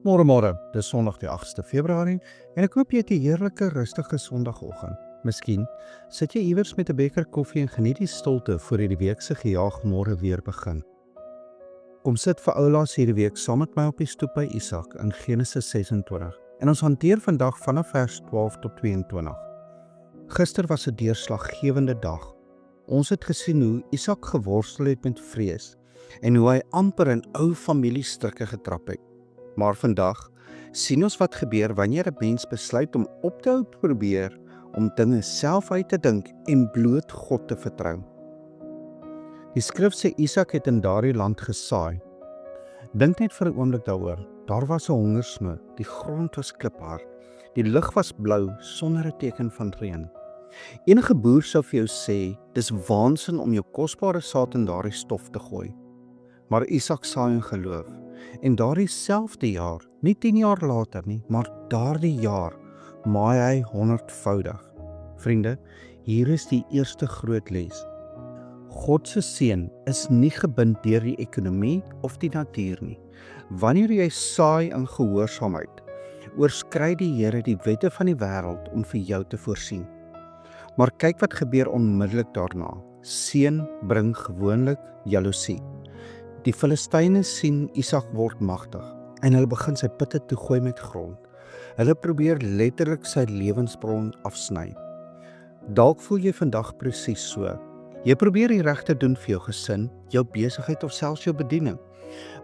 Môre, dis Sondag die 8ste Februarie en ek hoop jy het 'n heerlike, rustige Sondagoggend. Miskien sit jy iewers met 'n beker koffie en geniet die stilte voor die week se gejaag môre weer begin. Kom sit vir oulaas hierdie week saam met my op die stoep by Isak in Genesis 26 en ons hanteer vandag vanaf vers 12 tot 22. Gister was 'n deurslaggewende dag. Ons het gesien hoe Isak geworstel het met vrees en hoe hy amper in ou familiestrikke getrap het. Maar vandag sien ons wat gebeur wanneer 'n mens besluit om op te hou probeer om dinge self uit te dink en bloot God te vertrou. Die skrif sê Isak het in daardie land gesaai. Dink net vir 'n oomblik daaroor. Daar was 'n hongersnood, die grond was kliphard, die lug was blou sonder 'n teken van reën. Enige boer sou vir jou sê, dis waansin om jou kosbare saad in daardie stof te gooi. Maar Isak saai in geloof. En daardie selfde jaar, nie 10 jaar later nie, maar daardie jaar, maai hy 100voudig. Vriende, hier is die eerste groot les. God se seën is nie gebind deur die ekonomie of die natuur nie. Wanneer jy saai in gehoorsaamheid, oorskry die Here die wette van die wêreld om vir jou te voorsien. Maar kyk wat gebeur onmiddellik daarna. Seën bring gewoonlik jaloesie. Die Filistyne sien Isak word magtig en hulle begin sy putte toegooi met grond. Hulle probeer letterlik sy lewensbron afsny. Dalk voel jy vandag presies so. Jy probeer die regte doen vir jou gesin, jou besigheid of selfs jou bediening,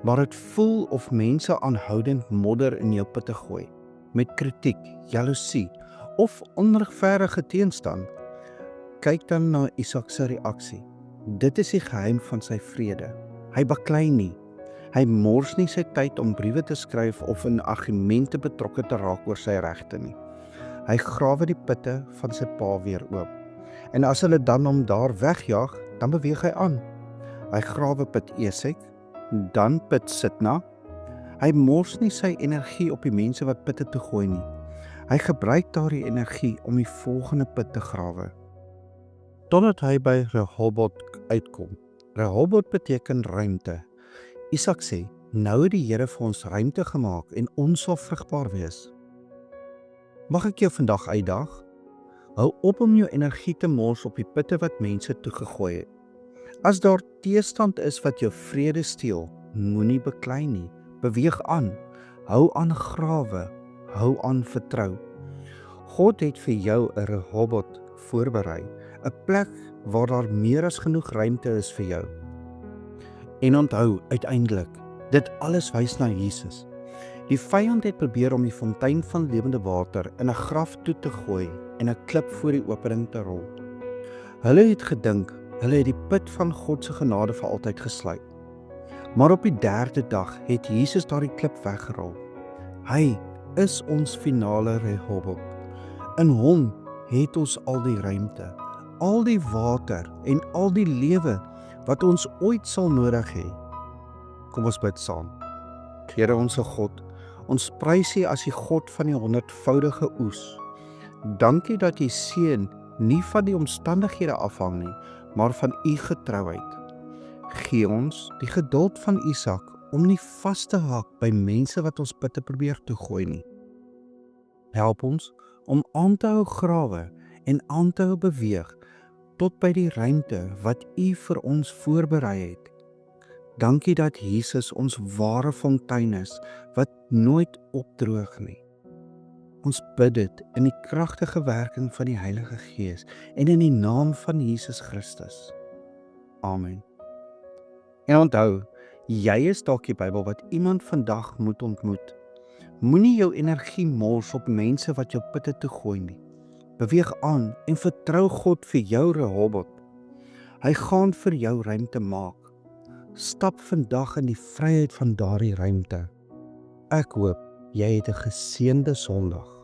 maar dit voel of mense aanhoudend modder in jou putte gooi, met kritiek, jaloesie of onregverdige teenstand. Kyk dan na Isak se reaksie. Dit is die geheim van sy vrede. Hy baklei nie. Hy mors nie sy tyd om briewe te skryf of in argumente betrokke te raak oor sy regte nie. Hy grawe die putte van sy pa weer oop. En as hulle dan hom daar wegjaag, dan beweeg hy aan. Hy grawe put Esek, dan put Sitna. Hy mors nie sy energie op die mense wat putte toe gooi nie. Hy gebruik daardie energie om die volgende put te grawe. Totdat hy by Rehoboth uitkom. Rehoboth beteken ruimte. Isak sê, nou het die Here vir ons ruimte gemaak en ons sal vrugbaar wees. Mag ek jou vandag uitdaag? Hou op om jou energie te mors op die putte wat mense toegegooi het. As daar teestand is wat jou vrede steel, moenie beklei nie. Beweeg aan. Hou aan grawe. Hou aan vertrou. God het vir jou 'n Rehoboth voorberei, 'n plek waar daar meer as genoeg ruimte is vir jou. En onthou, uiteindelik, dit alles wys na Jesus. Die vyand het probeer om die fontein van lewende water in 'n graf toe te gooi en 'n klip voor die opening te rol. Hulle het gedink, hulle het die put van God se genade vir altyd gesluit. Maar op die 3de dag het Jesus daardie klip weggerol. Hy is ons finale Rehoboth. In hom het ons al die ruimte, al die water en al die lewe wat ons ooit sal nodig hê. Kom ons bid saam. Here onsse God, ons prys U as die God van die 100voudige oes. Dankie dat U seën nie van die omstandighede afhang nie, maar van U getrouheid. Gee ons die geduld van Isak om nie vas te haak by mense wat ons putte probeer toegooi nie. Help ons om aan te hou grawe en aan te hou beweeg tot by die ruimte wat U vir ons voorberei het. Dankie dat Jesus ons ware fontein is wat nooit opdroog nie. Ons bid dit in die kragtige werking van die Heilige Gees en in die naam van Jesus Christus. Amen. En onthou, jy is dalk die Bybel wat iemand vandag moet ontmoet. Moenie jou energie mors op mense wat jou putte toe gooi nie. Beweeg aan en vertrou God vir jou Rehoboth. Hy gaan vir jou ruimte maak. Stap vandag in die vryheid van daardie ruimte. Ek hoop jy het 'n geseënde Sondag.